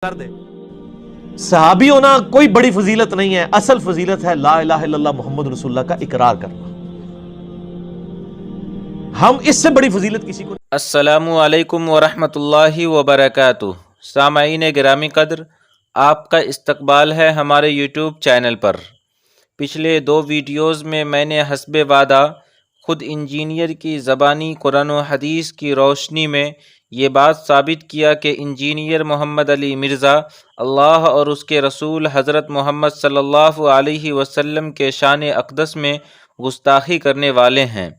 کر دے۔ صحابی ہونا کوئی بڑی فضیلت نہیں ہے، اصل فضیلت ہے لا الہ الا اللہ محمد رسول اللہ کا اقرار کرنا۔ ہم اس سے بڑی فضیلت کسی کو نہیں۔ السلام علیکم ورحمۃ اللہ وبرکاتہ۔ سامعین گرامی قدر، آپ کا استقبال ہے ہمارے یوٹیوب چینل پر۔ پچھلے 2 ویڈیوز میں نے حسب وعدہ خود انجینئر کی زبانی قرآن و حدیث کی روشنی میں یہ بات ثابت کیا کہ انجینئر محمد علی مرزا اللہ اور اس کے رسول حضرت محمد صلی اللہ علیہ وسلم کے شان اقدس میں گستاخی کرنے والے ہیں۔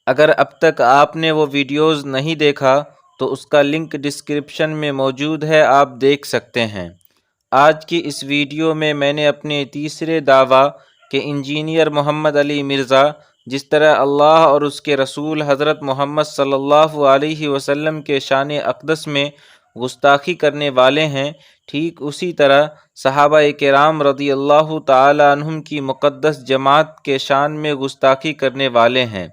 اگر اب تک آپ نے وہ ویڈیوز نہیں دیکھا تو اس کا لنک ڈسکرپشن میں موجود ہے، آپ دیکھ سکتے ہیں۔ آج کی اس ویڈیو میں نے اپنے تیسرے دعویٰ کہ انجینئر محمد علی مرزا جس طرح اللہ اور اس کے رسول حضرت محمد صلی اللہ علیہ وسلم کے شان اقدس میں گستاخی کرنے والے ہیں، ٹھیک اسی طرح صحابہ کرام رضی اللہ تعالی عنہم کی مقدس جماعت کے شان میں گستاخی کرنے والے ہیں۔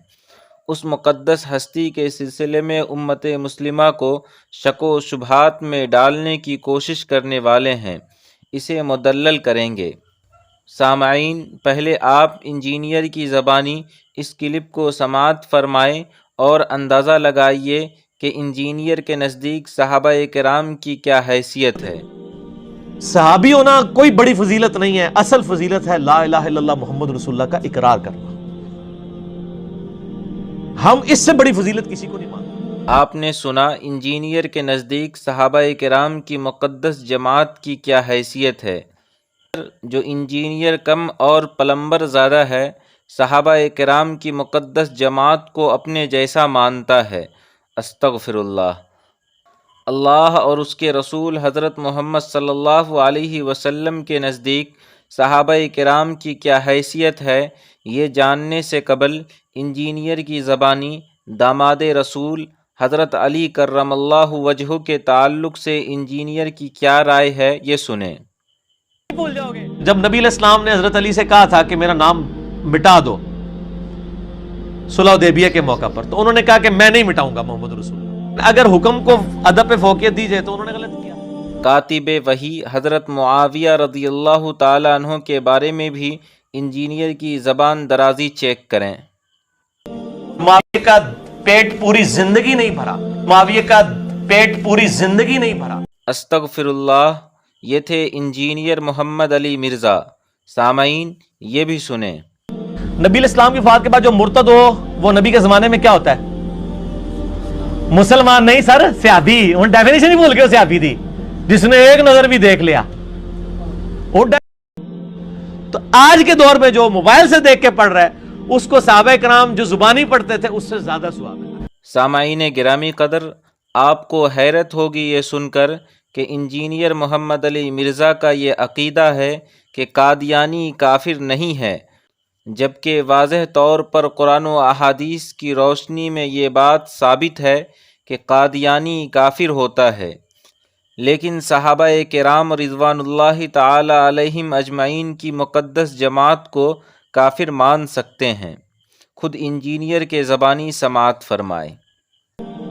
اس مقدس ہستی کے سلسلے میں امت مسلمہ کو شک و شبہات میں ڈالنے کی کوشش کرنے والے ہیں، اسے مدلل کریں گے۔ سامعین، پہلے آپ انجینئر کی زبانی اس کلپ کو سماعت فرمائیں اور اندازہ لگائیے کہ انجینئر کے نزدیک صحابہ کرام کی کیا حیثیت ہے۔ صحابی ہونا کوئی بڑی فضیلت نہیں ہے، اصل فضیلت ہے لا الہ الا اللہ محمد رسول اللہ کا اقرار کرنا۔ ہم اس سے بڑی فضیلت کسی کو نہیں مانتے۔ آپ نے سنا انجینئر کے نزدیک صحابہ کرام کی مقدس جماعت کی کیا حیثیت ہے۔ جو انجینئر کم اور پلمبر زیادہ ہے، صحابہ کرام کی مقدس جماعت کو اپنے جیسا مانتا ہے۔ استغفر اللہ۔ اللہ اور اس کے رسول حضرت محمد صلی اللہ علیہ وسلم کے نزدیک صحابہ کرام کی کیا حیثیت ہے، یہ جاننے سے قبل انجینئر کی زبانی داماد رسول حضرت علی کرم اللہ وجہہ کے تعلق سے انجینئر کی کیا رائے ہے، یہ سنیں۔ بھول جاؤ گے جب نبی علیہ السلام نے حضرت علی سے کہا تھا کہ میرا نام مٹا دو صلح حدیبیہ کے موقع پر، تو انہوں نے کہا کہ میں نہیں مٹاؤں گا محمد رسول اللہ۔ اگر حکم کو ادب پہ فوقیت دی جائے تو انہوں نے غلط کیا۔ کاتب وحی حضرت معاویہ رضی اللہ تعالی عنہ کے بارے میں بھی انجینئر کی زبان درازی چیک کریں۔ معاویہ کا پیٹ پوری زندگی نہیں بھرا، معاویہ کا پیٹ پوری زندگی نہیں بھرا۔ استغفر اللہ۔ یہ تھے انجینئر محمد علی مرزا۔ سامعین، یہ بھی سنیں۔ نبی علیہ السلام کی وفات کے بعد جو مرتد ہو وہ نبی کے زمانے میں کیا ہوتا ہے؟ مسلمان نہیں سر، سیابی۔ انہوں نے ڈیفینیشن ہی بھول کے سیابی دی، جس نے ایک نظر بھی دیکھ لیا۔ تو آج کے دور میں جو موبائل سے دیکھ کے پڑھ رہا ہے، اس کو صحابہ کرام جو زبانی پڑھتے تھے اس سے زیادہ ثواب ہے۔ سامعین گرامی قدر، آپ کو حیرت ہوگی یہ سن کر کہ انجینئر محمد علی مرزا کا یہ عقیدہ ہے کہ قادیانی کافر نہیں ہے، جبکہ واضح طور پر قرآن و احادیث کی روشنی میں یہ بات ثابت ہے کہ قادیانی کافر ہوتا ہے۔ لیکن صحابہ کرام رضوان اللہ تعالی علیہم اجمعین کی مقدس جماعت کو کافر مان سکتے ہیں۔ خود انجینئر کے زبانی سماعت فرمائے۔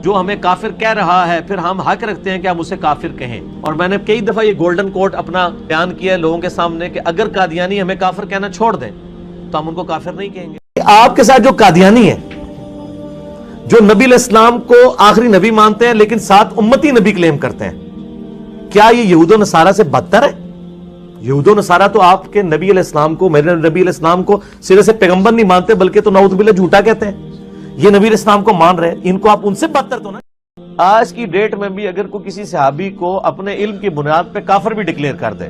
جو ہمیں کافر کہہ رہا ہے، پھر ہم حق رکھتے ہیں کہ ہم اسے کافر کہیں۔ اور میں نے کئی دفعہ یہ گولڈن کوٹ اپنا بیان کیا ہے لوگوں کے سامنے کہ اگر قادیانی ہمیں کافر کہنا چھوڑ دیں تو ہم ان کو کافر نہیں کہیں گے۔ آپ کے ساتھ جو قادیانی ہے، جو نبی علیہ السلام کو آخری نبی مانتے ہیں لیکن ساتھ امتی نبی کلیم کرتے ہیں، کیا یہ یہود و نصارہ سے بدتر ہے؟ یہود و نصارہ تو آپ کے نبی علیہ السلام کو، میرے نبی علیہ السلام کو سرے سے پیغمبر نہیں مانتے بلکہ تو نعوذ باللہ جھوٹا کہتے ہیں۔ یہ نبی علیہ السلام کو مان رہے ہیں، ان کو آپ ان سے بدتر تو نہ۔ آج کی ڈیٹ میں بھی اگر کوئی کسی صحابی کو اپنے علم کی بنیاد پہ کافر بھی ڈکلیئر کر دے،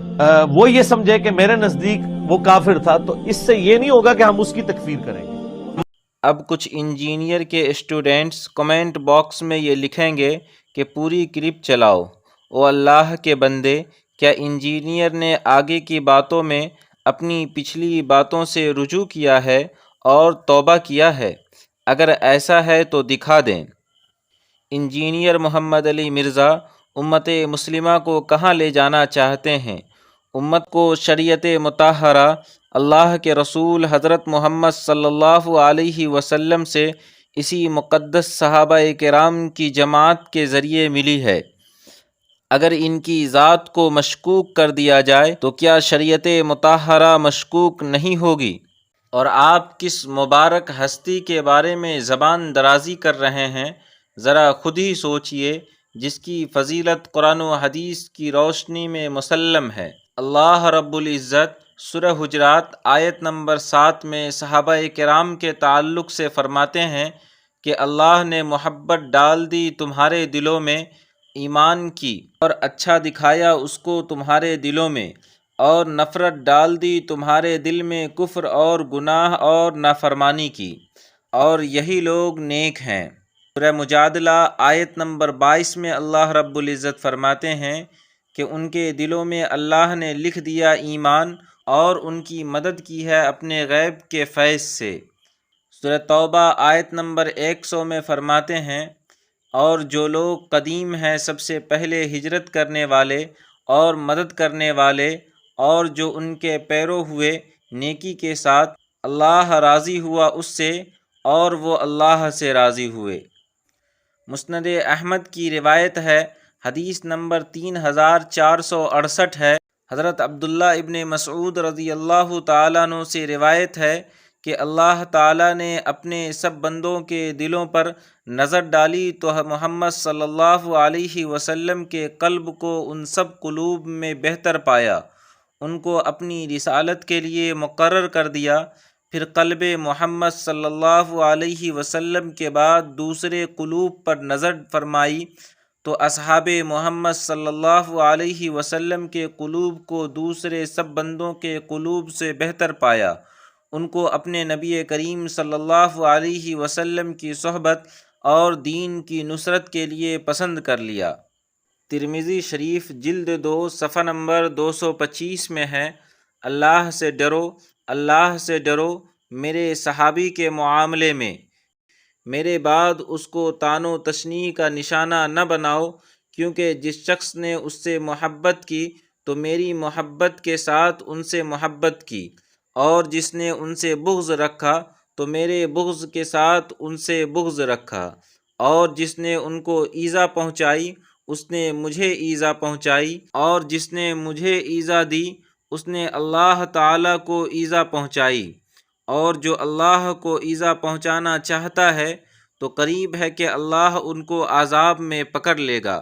وہ یہ سمجھے کہ میرے نزدیک وہ کافر تھا، تو اس سے یہ نہیں ہوگا کہ ہم اس کی تکفیر کریں گے۔ اب کچھ انجینئر کے اسٹوڈنٹس کمنٹ باکس میں یہ لکھیں گے کہ پوری کلپ چلاؤ۔ او اللہ کے بندے، کیا انجینئر نے آگے کی باتوں میں اپنی پچھلی باتوں سے رجوع کیا ہے اور توبہ کیا ہے؟ اگر ایسا ہے تو دکھا دیں۔ انجینئر محمد علی مرزا امت مسلمہ کو کہاں لے جانا چاہتے ہیں؟ امت کو شریعت مطہرہ اللہ کے رسول حضرت محمد صلی اللہ علیہ وسلم سے اسی مقدس صحابہ کرام کی جماعت کے ذریعے ملی ہے۔ اگر ان کی ذات کو مشکوک کر دیا جائے تو کیا شریعت مطہرہ مشکوک نہیں ہوگی؟ اور آپ کس مبارک ہستی کے بارے میں زبان درازی کر رہے ہیں، ذرا خود ہی سوچئے، جس کی فضیلت قرآن و حدیث کی روشنی میں مسلم ہے۔ اللہ رب العزت سورہ حجرات آیت نمبر 7 میں صحابہ کرام کے تعلق سے فرماتے ہیں کہ اللہ نے محبت ڈال دی تمہارے دلوں میں ایمان کی، اور اچھا دکھایا اس کو تمہارے دلوں میں، اور نفرت ڈال دی تمہارے دل میں کفر اور گناہ اور نافرمانی کی، اور یہی لوگ نیک ہیں۔ سورہ مجادلہ آیت نمبر 22 میں اللہ رب العزت فرماتے ہیں کہ ان کے دلوں میں اللہ نے لکھ دیا ایمان، اور ان کی مدد کی ہے اپنے غیب کے فیض سے۔ سورہ توبہ آیت نمبر 100 میں فرماتے ہیں، اور جو لوگ قدیم ہیں سب سے پہلے ہجرت کرنے والے اور مدد کرنے والے، اور جو ان کے پیرو ہوئے نیکی کے ساتھ، اللہ راضی ہوا اس سے اور وہ اللہ سے راضی ہوئے۔ مسند احمد کی روایت ہے، حدیث نمبر 3468 ہے، حضرت عبداللہ ابن مسعود رضی اللہ تعالیٰ عنہ سے روایت ہے کہ اللہ تعالیٰ نے اپنے سب بندوں کے دلوں پر نظر ڈالی تو محمد صلی اللہ علیہ وسلم کے قلب کو ان سب قلوب میں بہتر پایا، ان کو اپنی رسالت کے لیے مقرر کر دیا۔ پھر قلب محمد صلی اللہ علیہ وسلم کے بعد دوسرے قلوب پر نظر فرمائی تو اصحاب محمد صلی اللہ علیہ وسلم کے قلوب کو دوسرے سب بندوں کے قلوب سے بہتر پایا، ان کو اپنے نبی کریم صلی اللہ علیہ وسلم کی صحبت اور دین کی نصرت کے لیے پسند کر لیا۔ ترمذی شریف جلد 2 صفحہ نمبر 225 میں ہے، اللہ سے ڈرو، اللہ سے ڈرو میرے صحابی کے معاملے میں، میرے بعد اس کو طعن و تشنیع کا نشانہ نہ بناؤ، کیونکہ جس شخص نے اس سے محبت کی تو میری محبت کے ساتھ ان سے محبت کی، اور جس نے ان سے بغض رکھا تو میرے بغض کے ساتھ ان سے بغض رکھا، اور جس نے ان کو ایذا پہنچائی اس نے مجھے ایذا پہنچائی، اور جس نے مجھے ایذا دی اس نے اللہ تعالیٰ کو ایذا پہنچائی، اور جو اللہ کو ایذا پہنچانا چاہتا ہے تو قریب ہے کہ اللہ ان کو عذاب میں پکڑ لے گا۔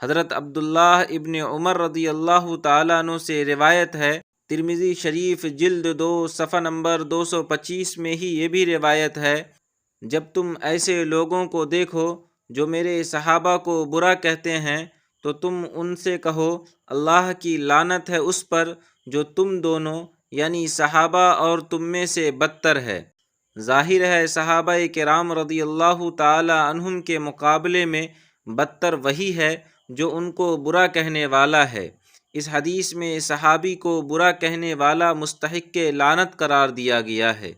حضرت عبداللہ ابن عمر رضی اللہ تعالیٰ عنہ سے روایت ہے، ترمذی شریف جلد 2 صفحہ نمبر 225 میں ہی یہ بھی روایت ہے، جب تم ایسے لوگوں کو دیکھو جو میرے صحابہ کو برا کہتے ہیں تو تم ان سے کہو اللہ کی لعنت ہے اس پر جو تم دونوں یعنی صحابہ اور تم میں سے بدتر ہے۔ ظاہر ہے صحابہ کرام رضی اللہ تعالی عنہم کے مقابلے میں بدتر وہی ہے جو ان کو برا کہنے والا ہے۔ اس حدیث میں صحابی کو برا کہنے والا مستحق لعنت قرار دیا گیا ہے۔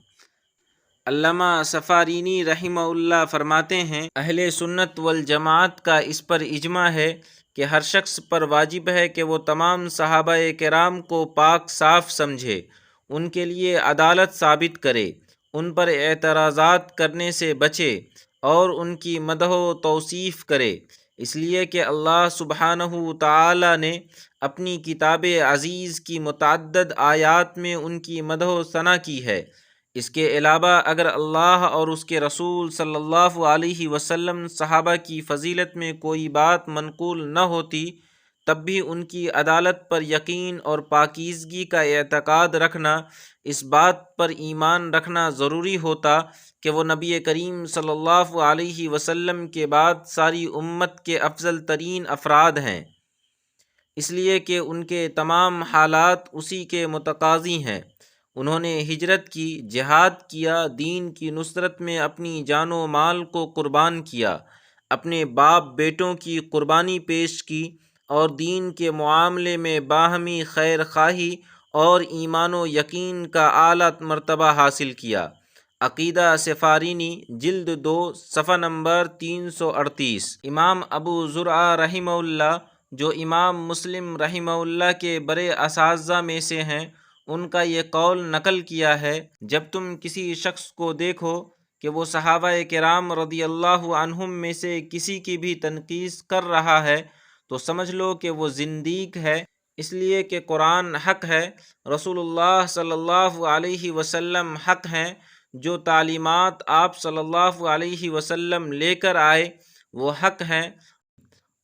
علامہ سفارینی رحمہ اللہ فرماتے ہیں، اہل سنت والجماعت کا اس پر اجماع ہے کہ ہر شخص پر واجب ہے کہ وہ تمام صحابہ کرام کو پاک صاف سمجھے، ان کے لیے عدالت ثابت کرے، ان پر اعتراضات کرنے سے بچے اور ان کی مدح و توصیف کرے، اس لیے کہ اللہ سبحانہ تعالی نے اپنی کتاب عزیز کی متعدد آیات میں ان کی مدح و ثنا کی ہے۔ اس کے علاوہ اگر اللہ اور اس کے رسول صلی اللہ علیہ وسلم صحابہ کی فضیلت میں کوئی بات منقول نہ ہوتی تب بھی ان کی عدالت پر یقین اور پاکیزگی کا اعتقاد رکھنا، اس بات پر ایمان رکھنا ضروری ہوتا کہ وہ نبی کریم صلی اللہ علیہ وسلم کے بعد ساری امت کے افضل ترین افراد ہیں، اس لیے کہ ان کے تمام حالات اسی کے متقاضی ہیں۔ انہوں نے ہجرت کی، جہاد کیا، دین کی نصرت میں اپنی جان و مال کو قربان کیا، اپنے باپ بیٹوں کی قربانی پیش کی، اور دین کے معاملے میں باہمی خیر خواہی اور ایمان و یقین کا اعلیٰ مرتبہ حاصل کیا۔ عقیدہ سفارینی جلد 2 صفحہ نمبر 338۔ امام ابو زرعہ رحمہ اللہ جو امام مسلم رحمہ اللہ کے بڑے اساتذہ میں سے ہیں، ان کا یہ قول نقل کیا ہے، جب تم کسی شخص کو دیکھو کہ وہ صحابہ کرام رضی اللہ عنہم میں سے کسی کی بھی تنقیص کر رہا ہے تو سمجھ لو کہ وہ زندیق ہے، اس لیے کہ قرآن حق ہے، رسول اللہ صلی اللہ علیہ وسلم حق ہیں، جو تعلیمات آپ صلی اللہ علیہ وسلم لے کر آئے وہ حق ہیں،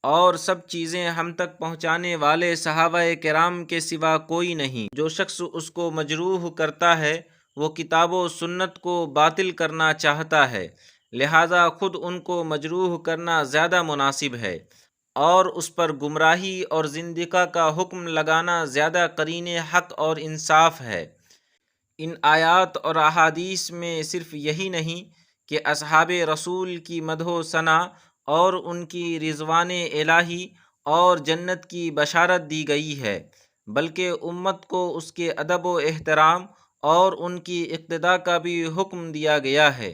اور سب چیزیں ہم تک پہنچانے والے صحابہ کرام کے سوا کوئی نہیں۔ جو شخص اس کو مجروح کرتا ہے وہ کتاب و سنت کو باطل کرنا چاہتا ہے، لہذا خود ان کو مجروح کرنا زیادہ مناسب ہے، اور اس پر گمراہی اور زندقہ کا حکم لگانا زیادہ قرین حق اور انصاف ہے۔ ان آیات اور احادیث میں صرف یہی نہیں کہ اصحاب رسول کی مدح و ثنا اور ان کی رضوان الہی اور جنت کی بشارت دی گئی ہے، بلکہ امت کو اس کے ادب و احترام اور ان کی اقتداء کا بھی حکم دیا گیا ہے۔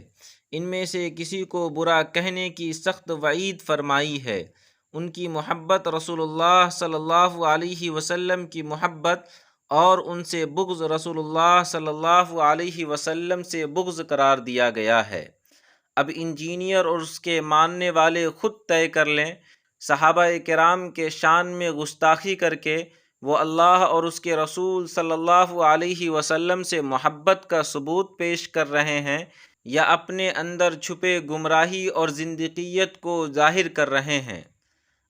ان میں سے کسی کو برا کہنے کی سخت وعید فرمائی ہے۔ ان کی محبت رسول اللہ صلی اللہ علیہ وسلم کی محبت اور ان سے بغض رسول اللہ صلی اللہ علیہ وسلم سے بغض قرار دیا گیا ہے۔ اب انجینئر اور اس کے ماننے والے خود طے کر لیں، صحابہ کرام کے شان میں گستاخی کر کے وہ اللہ اور اس کے رسول صلی اللہ علیہ وسلم سے محبت کا ثبوت پیش کر رہے ہیں، یا اپنے اندر چھپے گمراہی اور زندقیت کو ظاہر کر رہے ہیں۔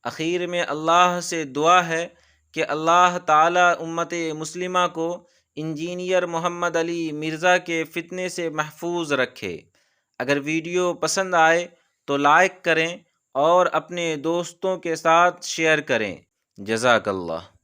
اخیر میں اللہ سے دعا ہے کہ اللہ تعالی امت مسلمہ کو انجینئر محمد علی مرزا کے فتنے سے محفوظ رکھے۔ اگر ویڈیو پسند آئے تو لائک کریں اور اپنے دوستوں کے ساتھ شیئر کریں۔ جزاک اللہ۔